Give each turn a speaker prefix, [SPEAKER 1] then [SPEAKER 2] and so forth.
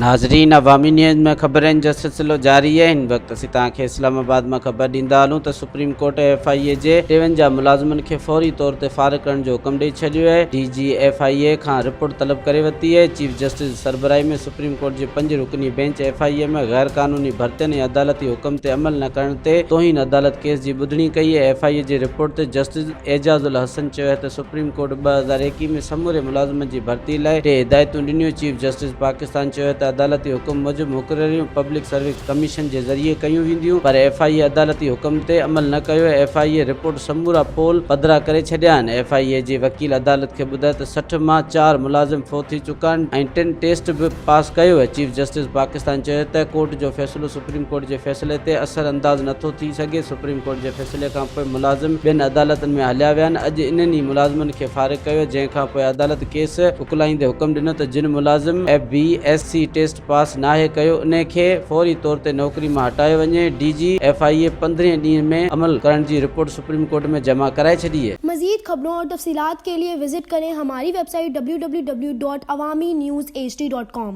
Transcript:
[SPEAKER 1] नाज़रीन, अवामी न्यूज़ में ख़बरनि जो सिलसिलो जारी है। हिन वक़्तु असीं तव्हांखे इस्लामाबाद में ख़बर ॾींदा हलूं त सुप्रीम कोर्ट FIA जे 53 मुलाज़िमनि खे फौरी तौर ते फारिग़ करण जो हुकुम ॾेई छॾियो आहे। DG FIA खां रिपोर्ट तलब करे वरिती आहे। चीफ जस्टिस सरबराही में सुप्रीम कोर्ट जे 5 रुकनी बेंच FIA में गैर कानूनी भर्तियुनि ऐं अदालती हुकुम ते अमल न करण ते तौहीन अदालत केस जी ॿुधणी कई आहे। FIA जे रिपोर्ट ते जस्टिस एजाज़ुल हसन चयो त सुप्रीम कोर्ट 2021 में समूरे मुलाज़िमनि जी भर्ती लाइ 3 हिदायतूं ॾिनियूं। चीफ जस्टिस पाकिस्तान चयो त अदालती हुकुम मूजिब मुक़ररियूं पब्लिक सर्विस कमीशन जे ज़रिए कयूं वेंदियूं, पर FIA अदालती हुकुम ते अमल न कयो। FIA रिपोर्ट समूरा पोल पधरा करे छॾिया आहिनि। FIA जे वकील अदालत खे ॿुधायो त 60 मां 4 मुलाज़िम फोत थी चुका आहिनि ऐं 3 टेस्ट बि पास कयो आहे। चीफ जस्टिस पाकिस्तान चयो त कोर्ट जो फ़ैसिलो सुप्रीम कोर्ट जे फ़ैसिले ते असर अंदाज़ नथो थी सघे। सुप्रीम कोर्ट जे फ़ैसिले खां पोइ मुलाज़िम ॿियनि अदालतनि में हलिया विया आहिनि। अॼु इन्हनि मुलाज़िमनि खे फारिग़ कयो, जंहिंखां पोइ अदालत केस उकलाईंदे हुकुम ॾिनो त जिन मुलाज़िम FBSC टेस्ट पास नाहे कयो उन खे फौरी तौर ते नौकरी मां हटायो वञे। DG FIA 15 ॾींहं में अमल करण जी रिपोर्ट सुप्रीम कोर्ट में जमा कराए छॾी है।
[SPEAKER 2] मज़ीद खबरों और तफसीलात के लिए विजिट करें हमारी वेबसाइट www.awamiNewsHD.com।